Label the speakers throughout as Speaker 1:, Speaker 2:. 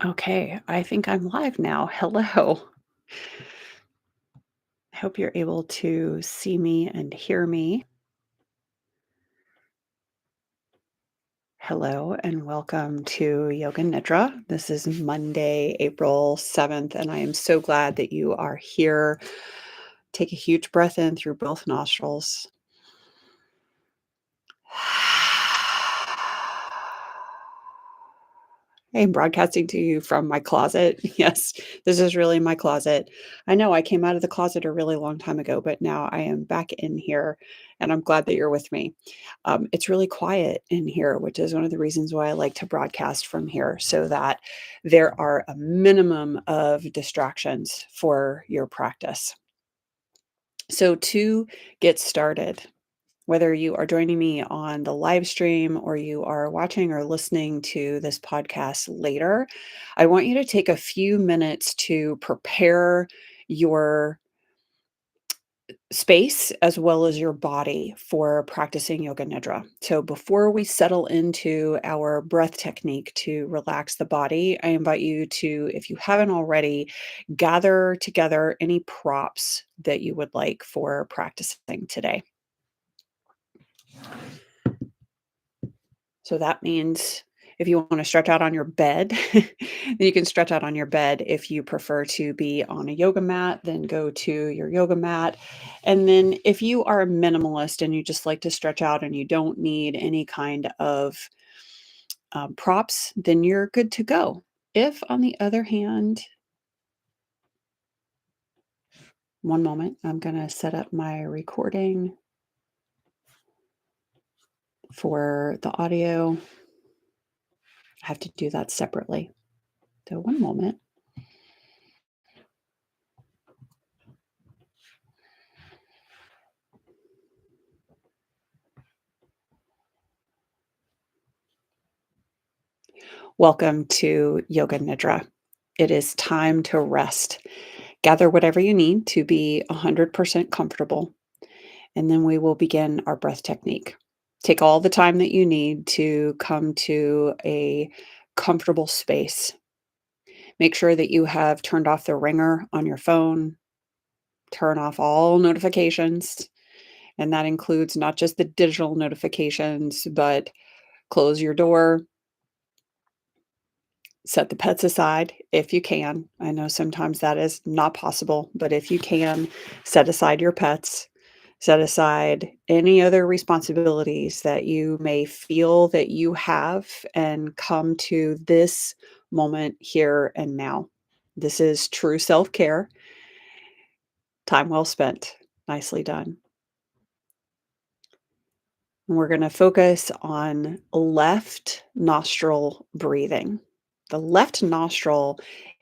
Speaker 1: Okay, I think I'm live now. Hello. I hope you're able to see me and hear me. Hello and welcome to Yoga Nidra. This is Monday, April 7th, and I am so glad that you are here. Take a huge breath in through both nostrils. I'm broadcasting to you from my closet. Yes, this is really my closet. I know I came out of the closet a really long time ago, but now I am back in here and I'm glad that you're with me. It's really quiet in here, which is one of the reasons why I like to broadcast from here so that there are a minimum of distractions for your practice. So, to get started, whether you are joining me on the live stream or you are watching or listening to this podcast later, I want you to take a few minutes to prepare your space as well as your body for practicing Yoga Nidra. So, before we settle into our breath technique to relax the body, I invite you to, if you haven't already, gather together any props that you would like for practicing today. So that means if you want to stretch out on your bed, then you can stretch out on your bed. If you prefer to be on a yoga mat, then go to your yoga mat. And then if you are a minimalist and you just like to stretch out and you don't need any kind of props, then you're good to go. If, on the other hand, one moment, I'm going to set up my recording for the audio. I have to do that separately. So, one moment. Welcome to Yoga Nidra. It is time to rest. Gather whatever you need to be 100% comfortable, and then we will begin our breath technique. Take all the time that you need to come to a comfortable space. Make sure that you have turned off the ringer on your phone, turn off all notifications, and that includes not just the digital notifications, but close your door. Set the pets aside if you can. I know sometimes that is not possible, but if you can, set aside your pets. Set aside any other responsibilities that you may feel that you have and come to this moment here and now. This is true self-care. Time well spent. Nicely done. And we're going to focus on left nostril breathing. The left nostril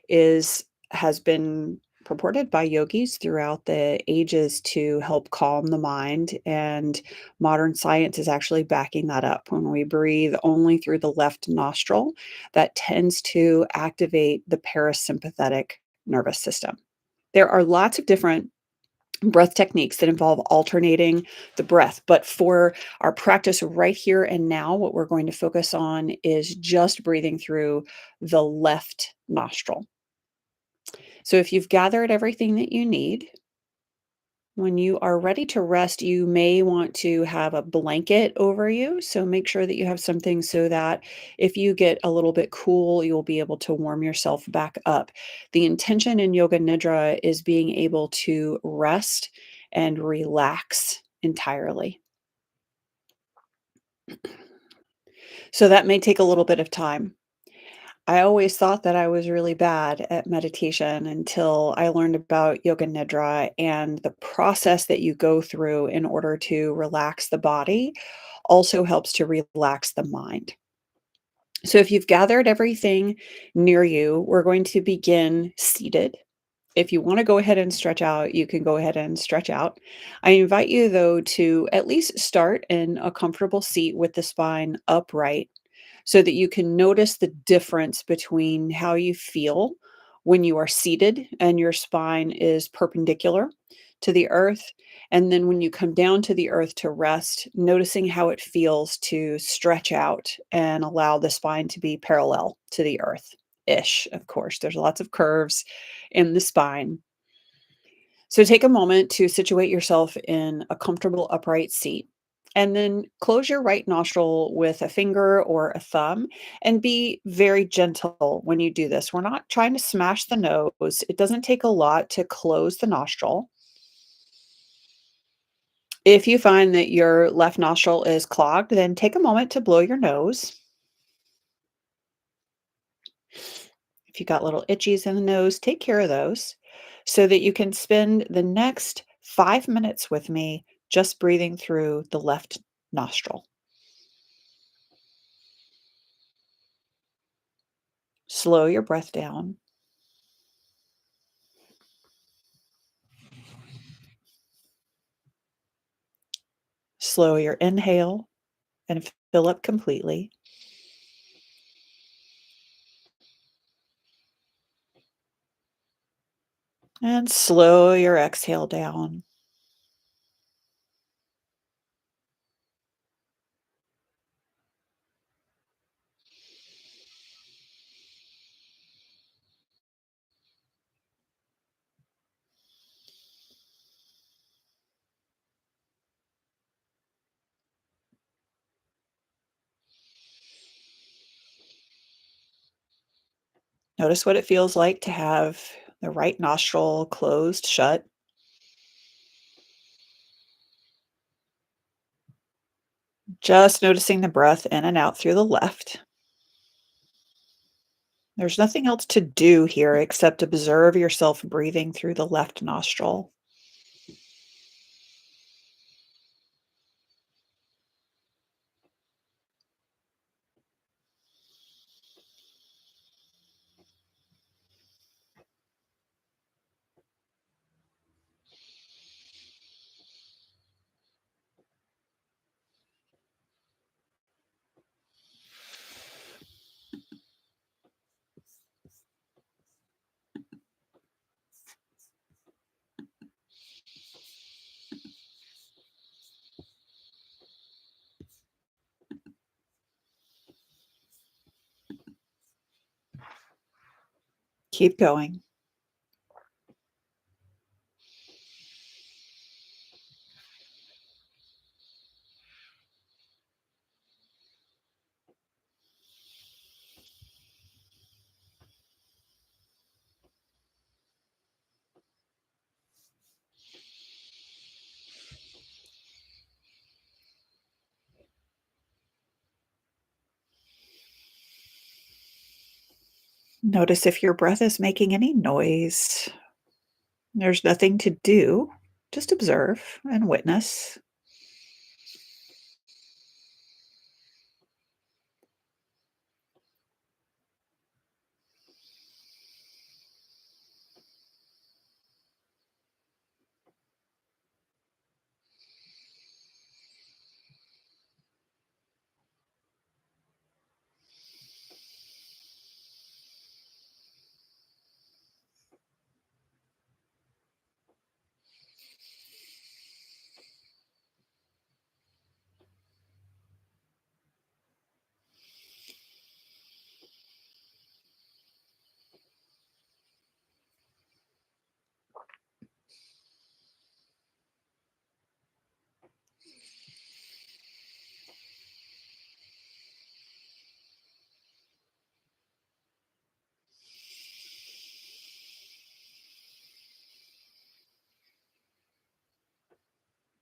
Speaker 1: is has been purported by yogis throughout the ages to help calm the mind, and modern science is actually backing that up. When we breathe only through the left nostril, that tends to activate the parasympathetic nervous system. There are lots of different breath techniques that involve alternating the breath. But for our practice right here and now, what we're going to focus on is just breathing through the left nostril. So if you've gathered everything that you need, when you are ready to rest, you may want to have a blanket over you. So make sure that you have something so that if you get a little bit cool, you'll be able to warm yourself back up. The intention in Yoga Nidra is being able to rest and relax entirely. So that may take a little bit of time. I always thought that I was really bad at meditation until I learned about Yoga Nidra and the process that you go through in order to relax the body also helps to relax the mind. So if you've gathered everything near you, we're going to begin seated. If you want to go ahead and stretch out, you can go ahead and stretch out. I invite you, though, to at least start in a comfortable seat with the spine upright so that you can notice the difference between how you feel when you are seated and your spine is perpendicular to the earth. And then when you come down to the earth to rest, noticing how it feels to stretch out and allow the spine to be parallel to the earth. ish, of course. There's lots of curves in the spine. So take a moment to situate yourself in a comfortable upright seat. And then close your right nostril with a finger or a thumb and be very gentle when you do this. We're not trying to smash the nose. It doesn't take a lot to close the nostril. If you find that your left nostril is clogged, then take a moment to blow your nose. If you got little itchies in the nose, take care of those so that you can spend the next 5 minutes with me just breathing through the left nostril. Slow your breath down. Slow your inhale and fill up completely. And slow your exhale down. Notice what it feels like to have the right nostril closed shut. Just noticing the breath in and out through the left. There's nothing else to do here except observe yourself breathing through the left nostril. Keep going. Notice if your breath is making any noise. There's nothing to do. Just observe and witness.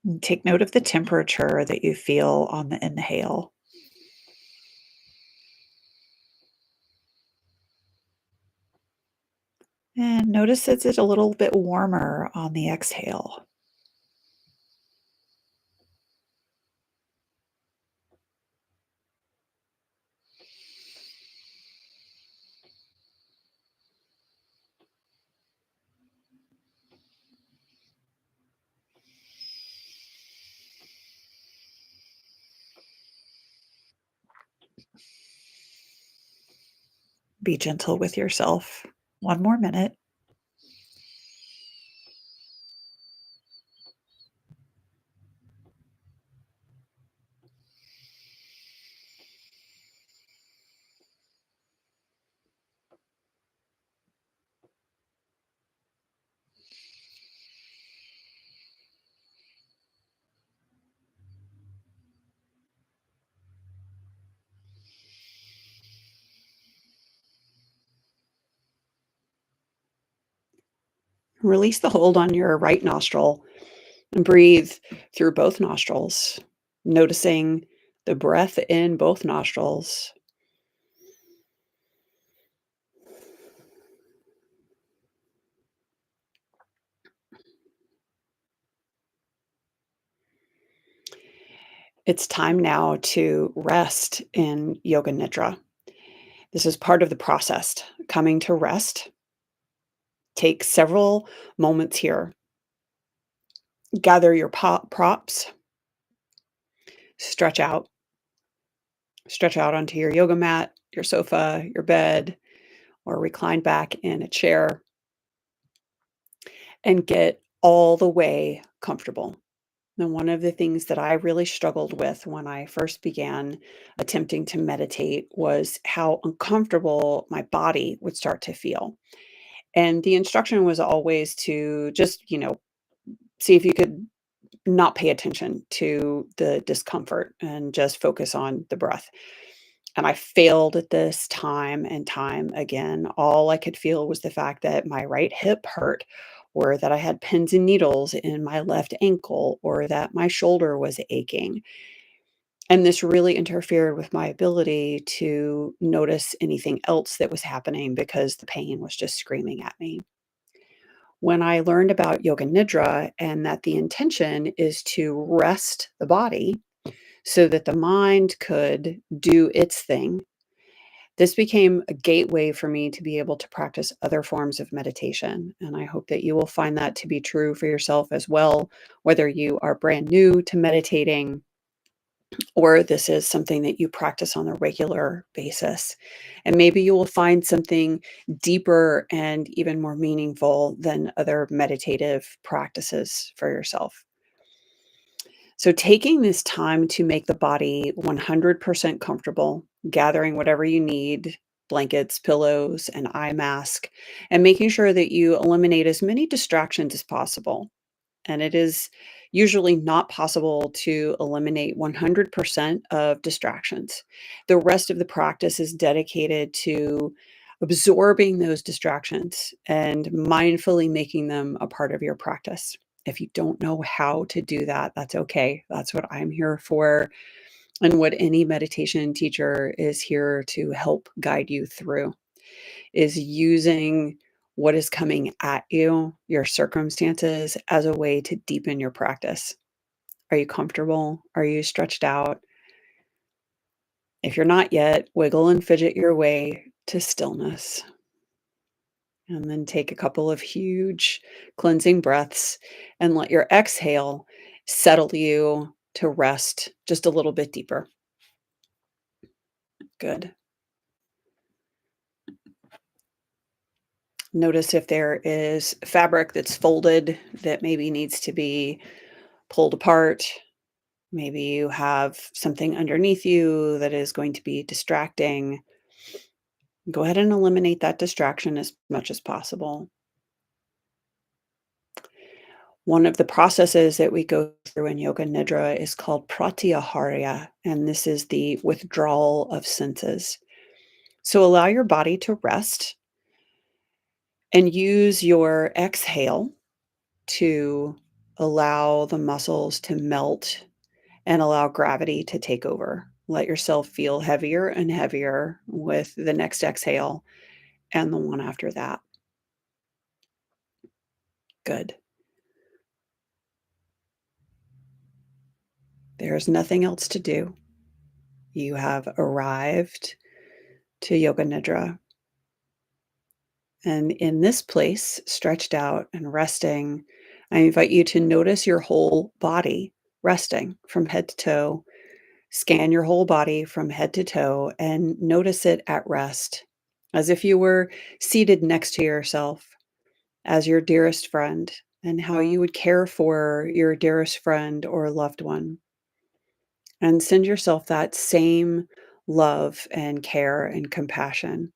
Speaker 1: And take note of the temperature that you feel on the inhale. And notice is it a little bit warmer on the exhale. Be gentle with yourself. One more minute. Release the hold on your right nostril and breathe through both nostrils, noticing the breath in both nostrils. It's time now to rest in Yoga Nidra. This is part of the process. Coming to rest. Take several moments here. Gather your props, stretch out, stretch out onto your yoga mat, your sofa, your bed, or recline back in a chair and get all the way comfortable. Now, one of the things that I really struggled with when I first began attempting to meditate was how uncomfortable my body would start to feel. And the instruction was always to just, see if you could not pay attention to the discomfort and just focus on the breath. And I failed at this time and time again. All I could feel was the fact that my right hip hurt, or that I had pins and needles in my left ankle, or that my shoulder was aching. And this really interfered with my ability to notice anything else that was happening because the pain was just screaming at me. When I learned about Yoga Nidra and that the intention is to rest the body so that the mind could do its thing, this became a gateway for me to be able to practice other forms of meditation. And I hope that you will find that to be true for yourself as well, whether you are brand new to meditating or this is something that you practice on a regular basis. And maybe you will find something deeper and even more meaningful than other meditative practices for yourself. So, taking this time to make the body 100% comfortable, gathering whatever you need blankets, pillows, an eye mask, and making sure that you eliminate as many distractions as possible. And it is usually not possible to eliminate 100% of distractions. The rest of the practice is dedicated to absorbing those distractions and mindfully making them a part of your practice. If you don't know how to do that, that's okay. That's what I'm here for, and what any meditation teacher is here to help guide you through is using what is coming at you, your circumstances, as a way to deepen your practice. Are you comfortable? Are you stretched out? If you're not yet, wiggle and fidget your way to stillness. And then take a couple of huge cleansing breaths and let your exhale settle you to rest just a little bit deeper. Good. Notice if there is fabric that's folded that maybe needs to be pulled apart. Maybe you have something underneath you that is going to be distracting. Go ahead and eliminate that distraction as much as possible. One of the processes that we go through in Yoga Nidra is called pratyaharya, and this is the withdrawal of senses. So allow your body to rest and use your exhale to allow the muscles to melt and allow gravity to take over. Let yourself feel heavier and heavier with the next exhale and the one after that. Good. There's nothing else to do. You have arrived to Yoga Nidra. And in this place, stretched out and resting, I invite you to notice your whole body resting from head to toe. Scan your whole body from head to toe and notice it at rest, as if you were seated next to yourself as your dearest friend, and how you would care for your dearest friend or loved one. And send yourself that same love and care and compassion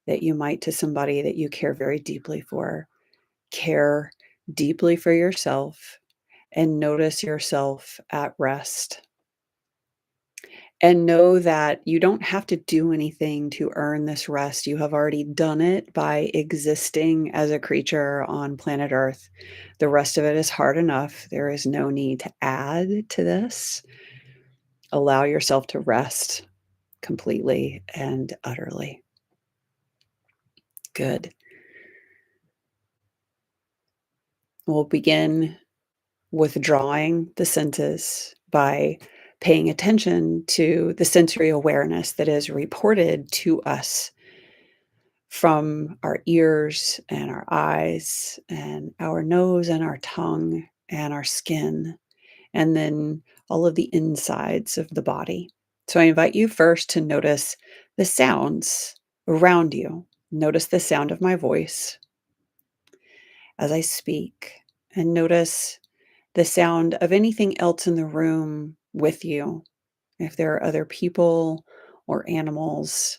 Speaker 1: that you might to somebody that you care very deeply for. Care deeply for yourself and notice yourself at rest. And know that you don't have to do anything to earn this rest. You have already done it by existing as a creature on planet Earth. The rest of it is hard enough. There is no need to add to this. Allow yourself to rest completely and utterly. Good. We'll begin withdrawing the senses by paying attention to the sensory awareness that is reported to us from our ears and our eyes and our nose and our tongue and our skin, and then all of the insides of the body. So I invite you first to notice the sounds around you. Notice the sound of my voice as I speak, and notice the sound of anything else in the room with you. If there are other people or animals,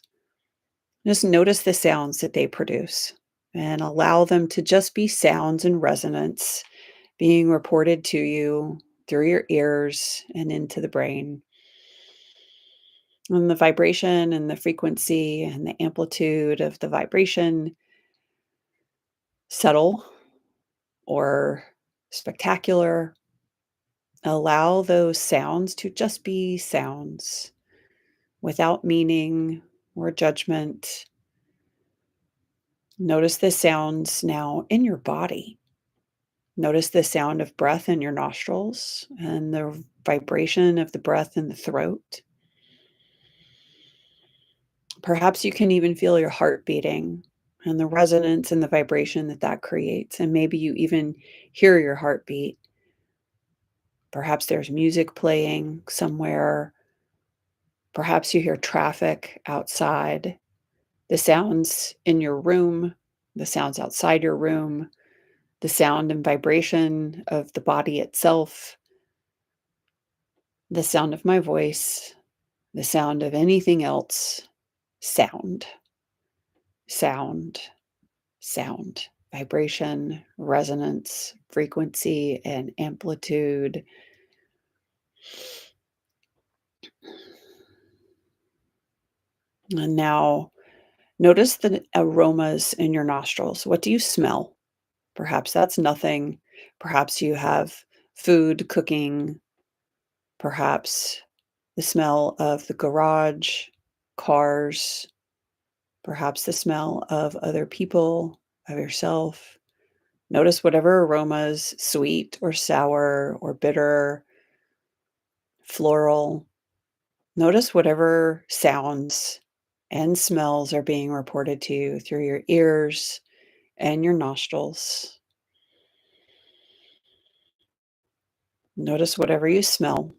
Speaker 1: just notice the sounds that they produce and allow them to just be sounds and resonance being reported to you through your ears and into the brain. And the vibration and the frequency and the amplitude of the vibration, subtle or spectacular, allow those sounds to just be sounds without meaning or judgment. Notice the sounds now in your body. Notice the sound of breath in your nostrils and the vibration of the breath in the throat. Perhaps you can even feel your heart beating and the resonance and the vibration that that creates. And maybe you even hear your heartbeat. Perhaps there's music playing somewhere. Perhaps you hear traffic outside. The sounds in your room, the sounds outside your room, the sound and vibration of the body itself, the sound of my voice, the sound of anything else. Sound, sound, sound, vibration, resonance, frequency, and amplitude. And now notice the aromas in your nostrils. What do you smell? Perhaps that's nothing. Perhaps you have food cooking. Perhaps the smell of the garage, cars, perhaps the smell of other people, of yourself. Notice whatever aromas, sweet or sour or bitter, floral. Notice whatever sounds and smells are being reported to you through your ears and your nostrils. Notice whatever you smell.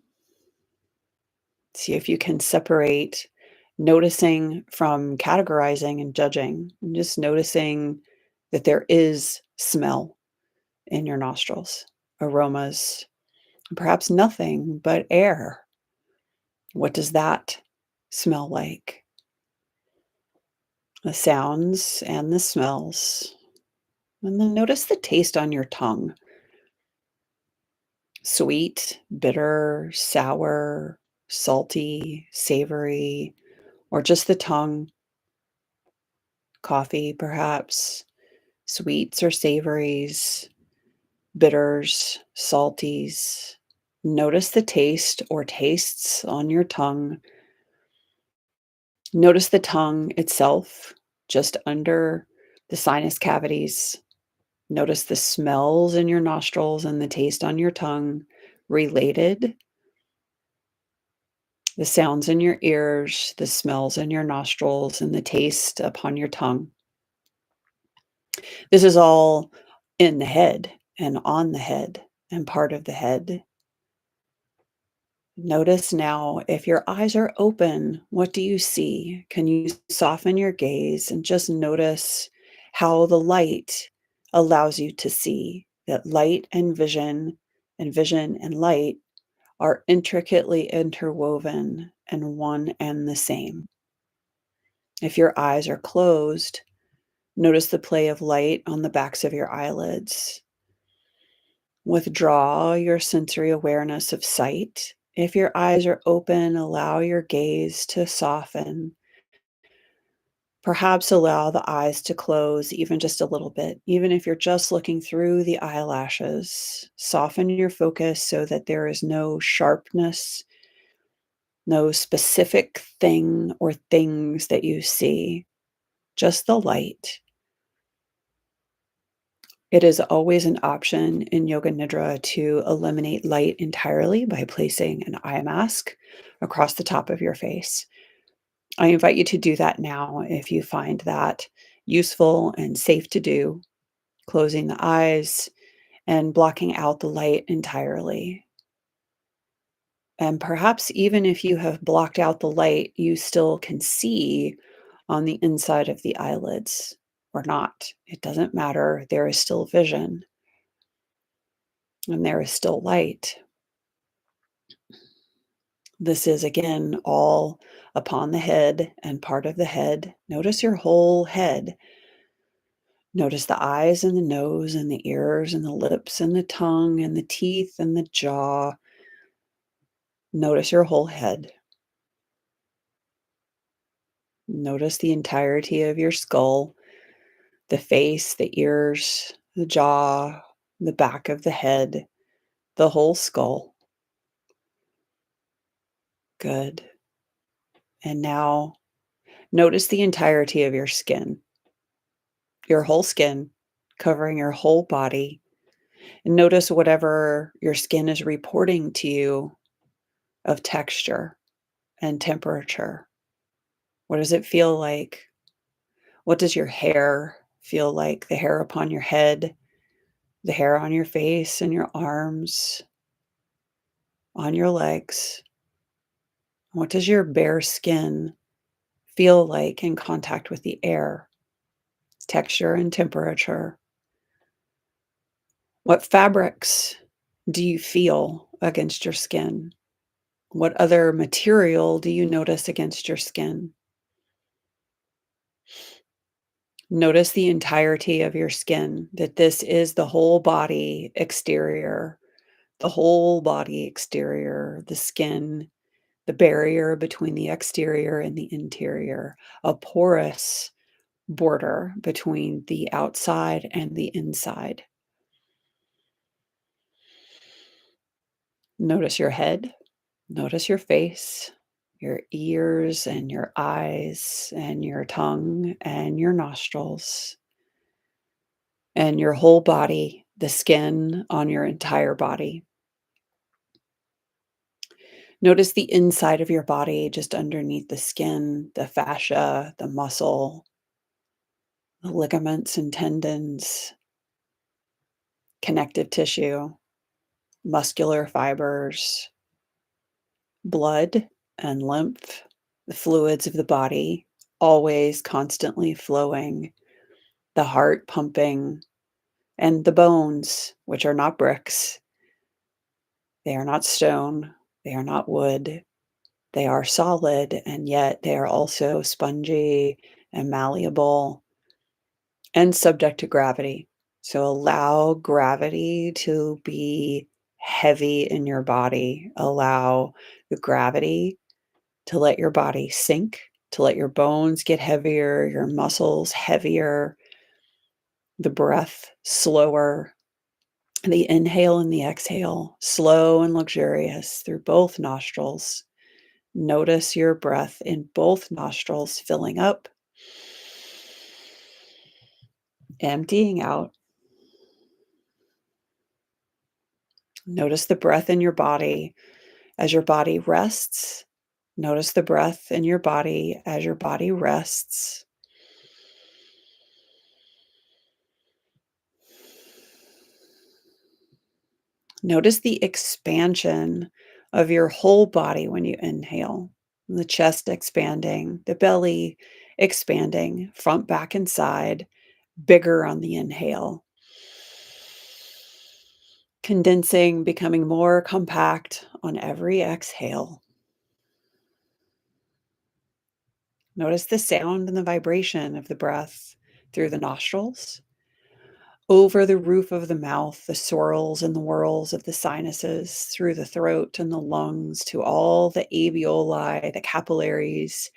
Speaker 1: See if you can separate noticing from categorizing and judging, and just noticing that there is smell in your nostrils, aromas, perhaps nothing but air. What does that smell like? The sounds and the smells. And then notice the taste on your tongue. Sweet, bitter, sour, salty, savory, or just the tongue. Coffee, perhaps, sweets or savories, bitters, salties. Notice the taste or tastes on your tongue. Notice the tongue itself, just under the sinus cavities. Notice the smells in your nostrils and the taste on your tongue related. The sounds in your ears, the smells in your nostrils, and the taste upon your tongue. This is all in the head and on the head and part of the head. Notice now if your eyes are open, what do you see? Can you soften your gaze and just notice how the light allows you to see that light and vision and light are intricately interwoven and one and the same. If your eyes are closed, notice the play of light on the backs of your eyelids. Withdraw your sensory awareness of sight If your eyes are open, allow your gaze to soften. Perhaps allow the eyes to close even just a little bit, even if you're just looking through the eyelashes. Soften your focus so that there is no sharpness, no specific thing or things that you see, just the light. It is always an option in Yoga Nidra to eliminate light entirely by placing an eye mask across the top of your face. I invite you to do that now if you find that useful and safe to do, closing the eyes and blocking out the light entirely. And perhaps even if you have blocked out the light, you still can see on the inside of the eyelids or not. It doesn't matter. There is still vision and there is still light. This is again all upon the head and part of the head. Notice your whole head. Notice the eyes and the nose and the ears and the lips and the tongue and the teeth and the jaw. Notice your whole head. Notice the entirety of your skull, the face, the ears, the jaw, the back of the head, the whole skull. Good. And now notice the entirety of your whole skin, covering your whole body. And notice whatever your skin is reporting to you of texture and temperature. What does it feel like? What does your hair feel like? The hair upon your head, the hair on your face and your arms, on your legs. What does your bare skin feel like in contact with the air, texture and temperature? What fabrics do you feel against your skin? What other material do you notice against your skin? Notice the entirety of your skin, that this is the whole body exterior, the whole body exterior, the skin, the barrier between the exterior and the interior, a porous border between the outside and the inside. Notice your head, notice your face, your ears and your eyes and your tongue and your nostrils and your whole body, the skin on your entire body. Notice the inside of your body just underneath the skin, the fascia, the muscle, the ligaments and tendons, connective tissue, muscular fibers, blood and lymph, the fluids of the body, always constantly flowing, the heart pumping, and the bones, which are not bricks. They are not stone. They are not wood. They are solid, and yet they are also spongy and malleable and subject to gravity. So allow gravity to be heavy in your body. Allow the gravity to let your body sink, to let your bones get heavier, your muscles heavier, the breath slower, the inhale and the exhale slow and luxurious through both nostrils. Notice your breath in both nostrils filling up, emptying out. Notice the breath in your body as your body rests. Notice the breath in your body as your body rests. Notice the expansion of your whole body when you inhale. The chest expanding, the belly expanding, front, back, and side, bigger on the inhale. Condensing, becoming more compact on every exhale. Notice the sound and the vibration of the breath through the nostrils, over the roof of the mouth, the swirls and the whirls of the sinuses, through the throat and the lungs, to all the alveoli, the capillaries,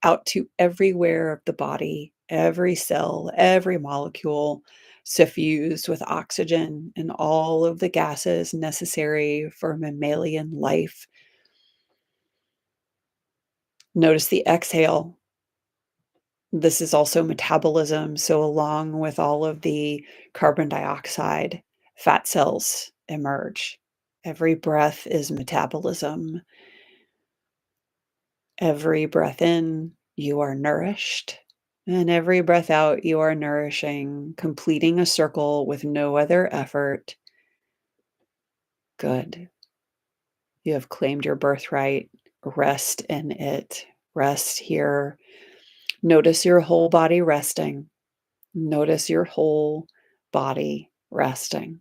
Speaker 1: out to everywhere of the body, every cell, every molecule suffused with oxygen and all of the gases necessary for mammalian life. Notice the exhale. This is also metabolism. So, along with all of the carbon dioxide, fat cells emerge. Every breath is metabolism. Every breath in, you are nourished. And every breath out, you are nourishing, completing a circle with no other effort. Good. You have claimed your birthright. Rest in it. Rest here. Notice your whole body resting. Notice your whole body resting.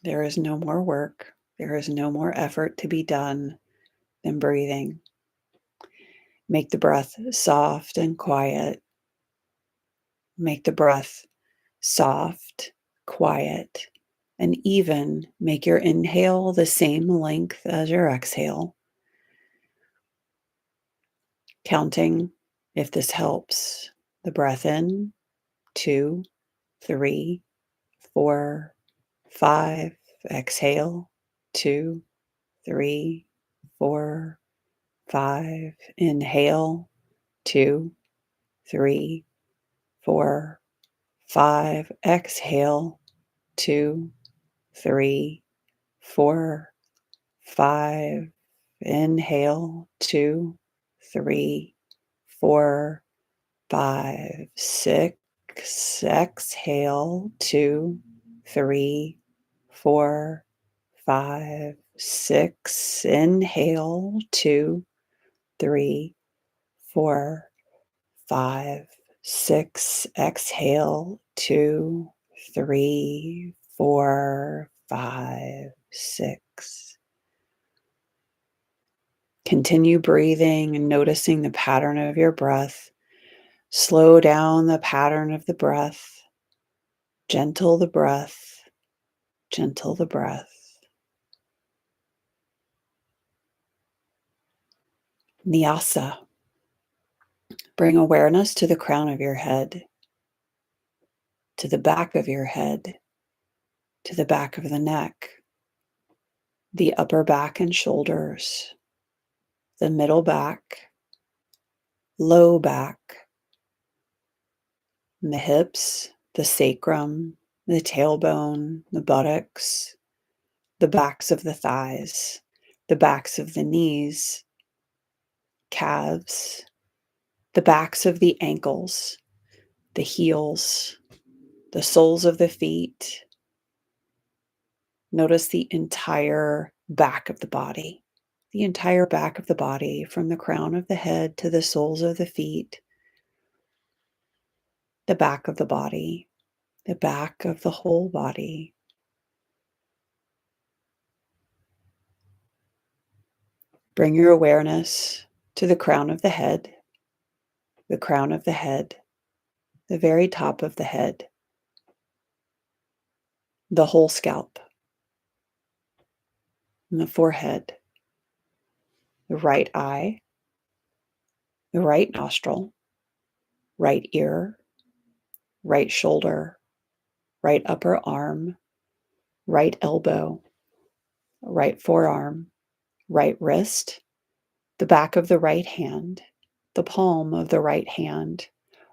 Speaker 1: There is no more work. There is no more effort to be done than breathing. Make the breath soft and quiet. Make the breath soft, quiet, and even. Make your inhale the same length as your exhale. Counting, if this helps, the breath in, 2, 3, 4, 5. Exhale, 2, 3, 4, 5. Inhale, 2, 3, 4, 5. Exhale, 2, 3, 4, 5. Inhale, 2, 3, 4, 5, 6. Exhale, 2, 3, 4, 5, 6. Inhale, 2, 3, 4, 5, 6. Exhale, 2, 3, 4, 5, 6. Continue breathing and noticing the pattern of your breath. Slow down the pattern of the breath. Gentle the breath. Gentle the breath. Nyasa. Bring awareness to the crown of your head, to the back of your head, to the back of the neck, the upper back and shoulders, the middle back, low back, the hips, the sacrum, the tailbone, the buttocks, the backs of the thighs, the backs of the knees, calves, the backs of the ankles, the heels, the soles of the feet. Notice the entire back of the entire back of the body, from the crown of the head to the soles of the feet, the back of the body, the back of the whole body. Bring your awareness to the crown of the head, the crown of the head, the very top of the head, the whole scalp, and the forehead, the right eye, the right nostril, right ear, right shoulder, right upper arm, right elbow, right forearm, right wrist, the back of the right hand, the palm of the right hand,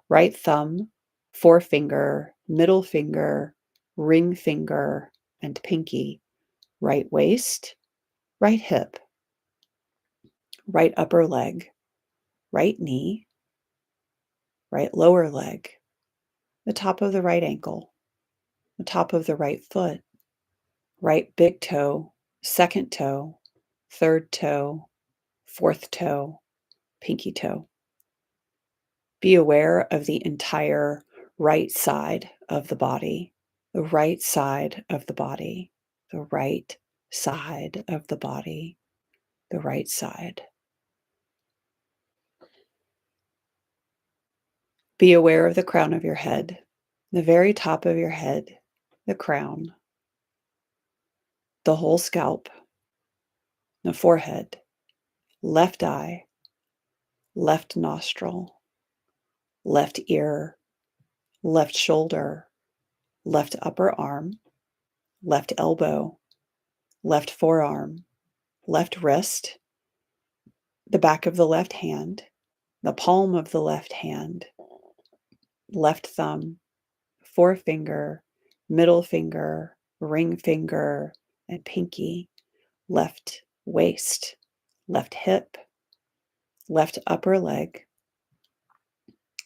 Speaker 1: right thumb, forefinger, middle finger, ring finger, and pinky, right waist, right hip, right upper leg, right knee, right lower leg, the top of the right ankle, the top of the right foot, right big toe, second toe, third toe, fourth toe, pinky toe. Be aware of the entire right side of the body, the right side of the body, the right side of the body, the right side. Be aware of the crown of your head, the very top of your head, the crown, the whole scalp, the forehead, left eye, left nostril, left ear, left shoulder, left upper arm, left elbow, left forearm, left wrist, the back of the left hand, the palm of the left hand, left thumb, forefinger, middle finger, ring finger, and pinky, left waist, left hip, left upper leg,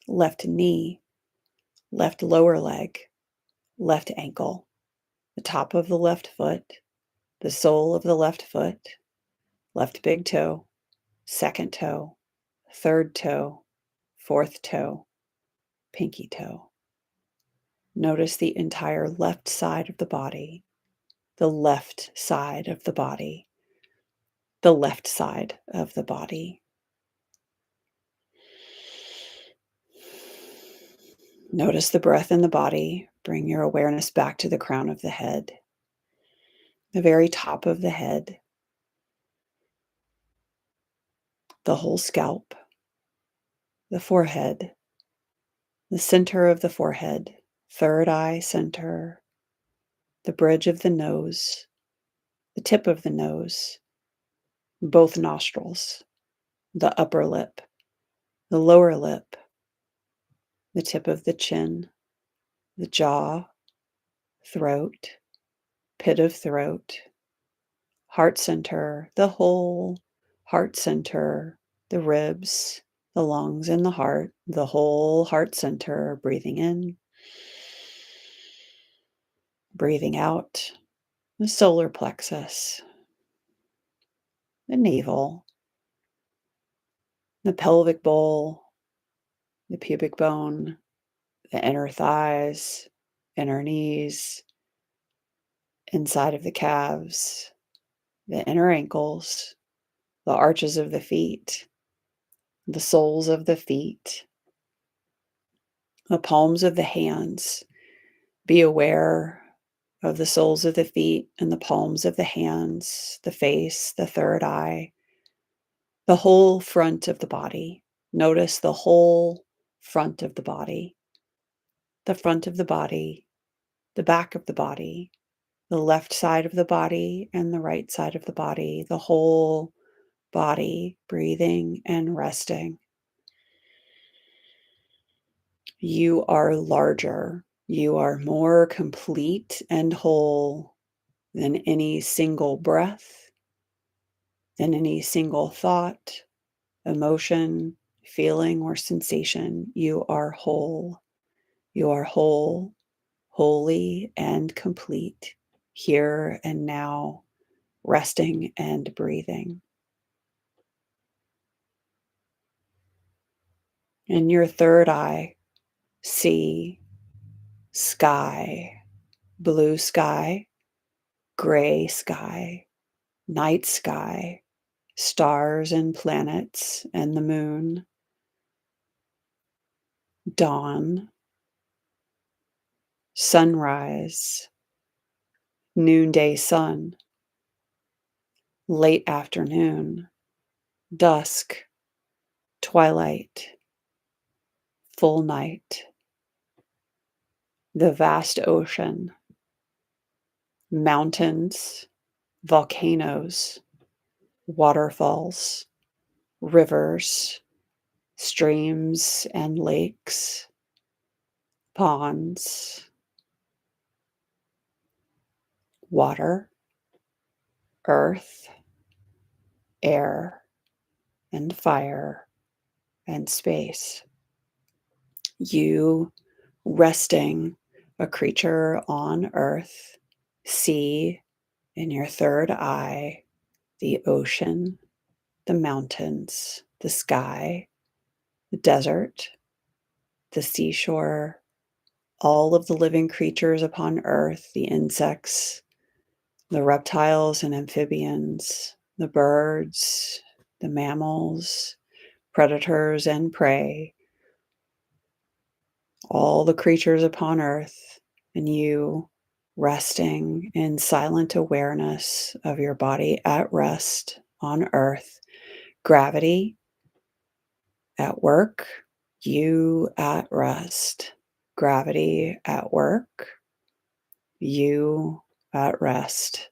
Speaker 1: left knee, left lower leg, left ankle, the top of the left foot, the sole of the left foot, left big toe, second toe, third toe, fourth toe, pinky toe. Notice the entire left side of the body, the left side of the body, the left side of the body. Notice the breath in the body. Bring your awareness back to the crown of the head, the very top of the head, the whole scalp, the forehead, the center of the forehead, third eye center, the bridge of the nose, the tip of the nose, both nostrils, the upper lip, the lower lip, the tip of the chin, the jaw, throat, pit of throat, heart center, the whole heart center, the ribs, the lungs, and the heart, the whole heart center, breathing in, breathing out, the solar plexus, the navel, the pelvic bowl, the pubic bone, the inner thighs, inner knees, inside of the calves, the inner ankles, the arches of the feet, the soles of the feet, the palms of the hands. Be aware of the soles of the feet and the palms of the hands, the face, the third eye, the whole front of the body. Notice the whole front of the body, the front of the body, the back of the body, the left side of the body and the right side of the body, the whole body, breathing and resting. You are larger. You are more complete and whole than any single breath, than any single thought, emotion, feeling, or sensation. You are whole. You are whole, holy, and complete, here and now, resting and breathing. In your third eye, see sky, blue sky, gray sky, night sky, stars and planets and the moon, dawn, sunrise, noonday sun, late afternoon, dusk, twilight, full night, the vast ocean, mountains, volcanoes, waterfalls, rivers, streams and lakes, ponds, water, earth, air, and fire, and space. You resting, a creature on earth, see in your third eye the ocean, the mountains, the sky, the desert, the seashore, all of the living creatures upon earth, the insects, the reptiles and amphibians, the birds, the mammals, predators and prey, all the creatures upon earth, and you resting in silent awareness of your body at rest on earth, gravity at work, you at rest, gravity at work, you at rest.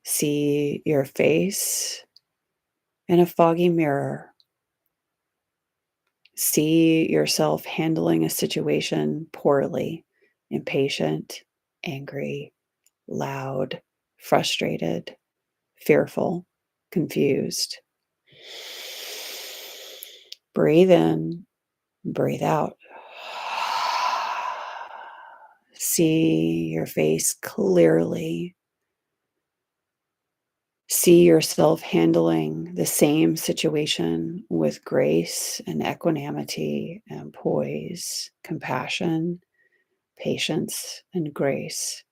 Speaker 1: See your face in a foggy mirror. See yourself handling a situation poorly, impatient, angry, loud, frustrated, fearful, confused. Breathe in, breathe out. See your face clearly. See yourself handling the same situation with grace and equanimity and poise, compassion, patience, and grace.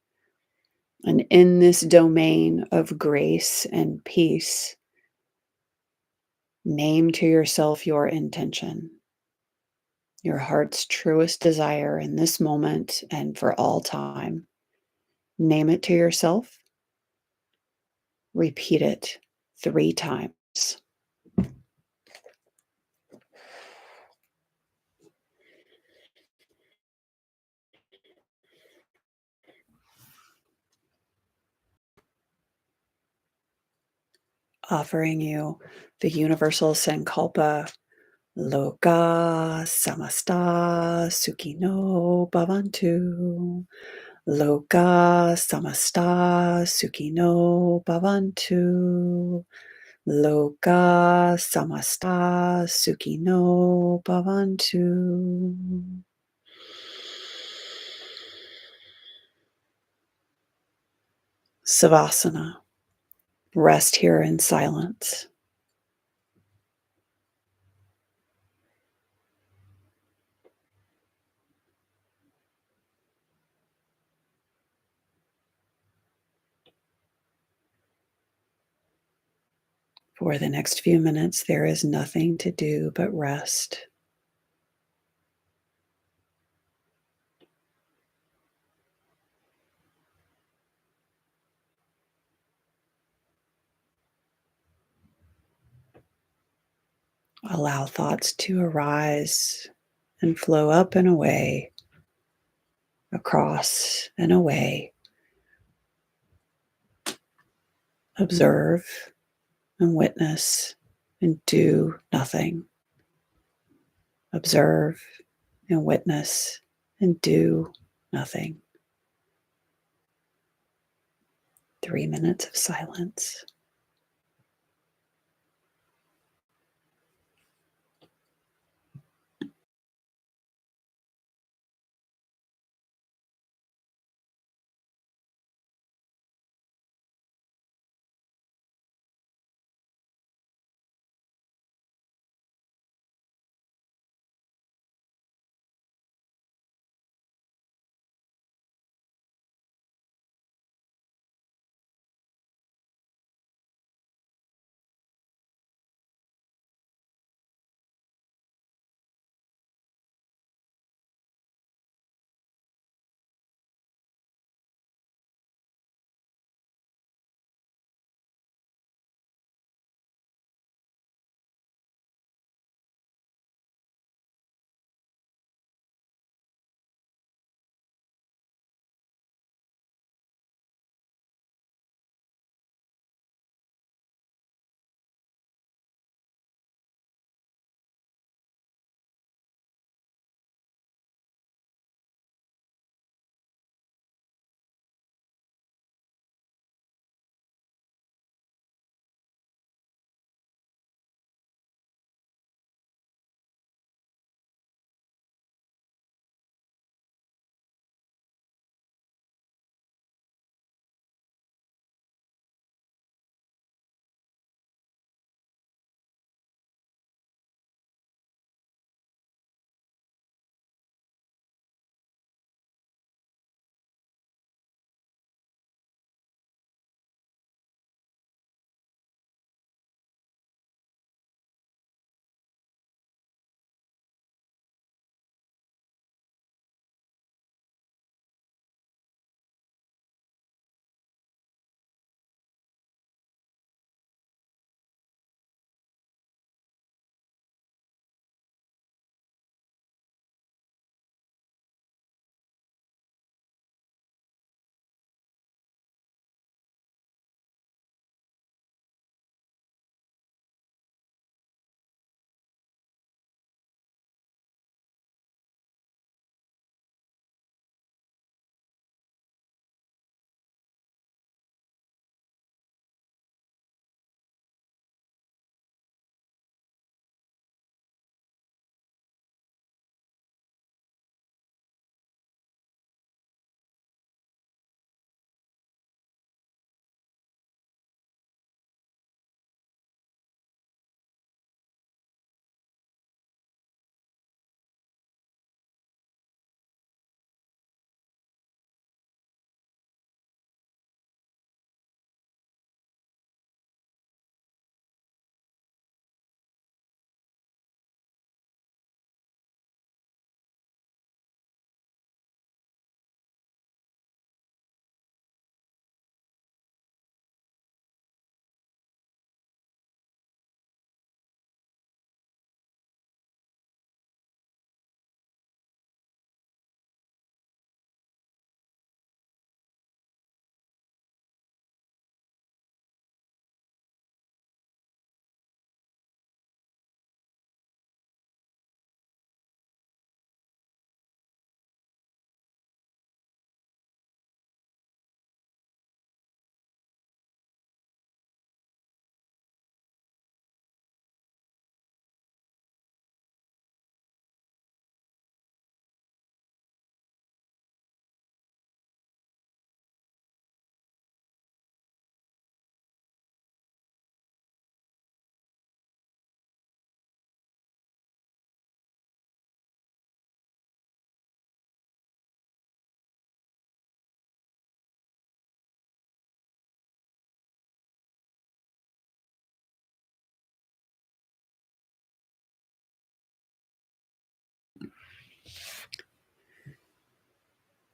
Speaker 1: And in this domain of grace and peace, name to yourself your intention, your heart's truest desire in this moment and for all time. Name it to yourself. Repeat it 3 times. Offering you the universal Sankalpa, Loka Samasta Sukhino Bhavantu. Loka Samasta Sukhino Bhavantu. Loka Samasta Sukhino Bhavantu. Savasana. Rest here in silence. For the next few minutes, there is nothing to do but rest. Allow thoughts to arise and flow up and away, across and away. Observe and witness and do nothing. Observe and witness and do nothing. 3 minutes of silence.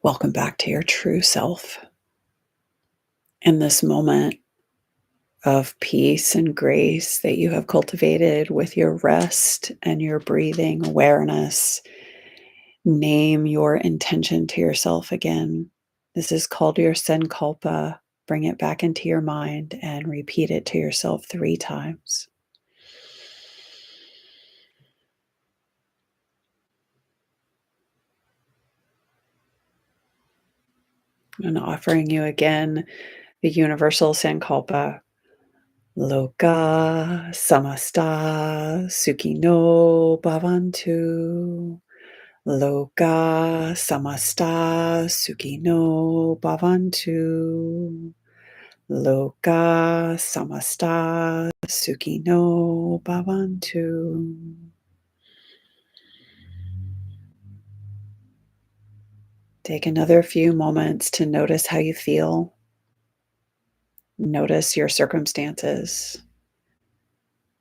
Speaker 1: Welcome back to your true self. In this moment of peace and grace that you have cultivated with your rest and your breathing awareness, name your intention to yourself again. This is called your sankalpa. Bring it back into your mind and repeat it to yourself 3 times. And offering you again the universal sankalpa. Loka samasta sukhino bhavantu. Loka samasta sukhino bhavantu. Loka samasta sukhino bhavantu. Take another few moments to notice how you feel. Notice your circumstances,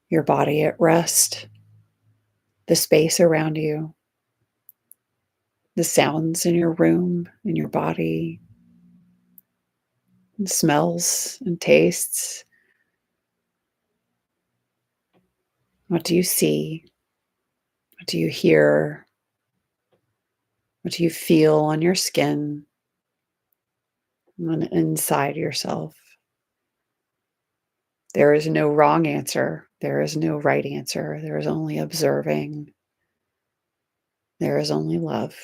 Speaker 1: your body at rest, the space around you, the sounds in your room, in your body, and smells and tastes. What do you see? What do you hear? What do you feel on your skin and inside yourself? There is no wrong answer. There is no right answer. There is only observing. There is only love.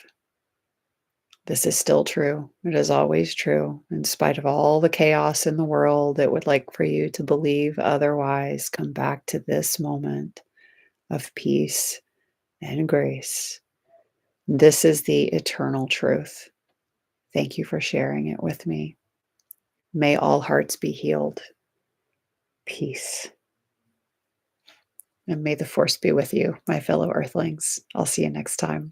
Speaker 1: This is still true. It is always true. In spite of all the chaos in the world that would like for you to believe otherwise, come back to this moment of peace and grace. This is the eternal truth. Thank you for sharing it with me. May all hearts be healed. Peace. And may the force be with you, my fellow earthlings. I'll see you next time.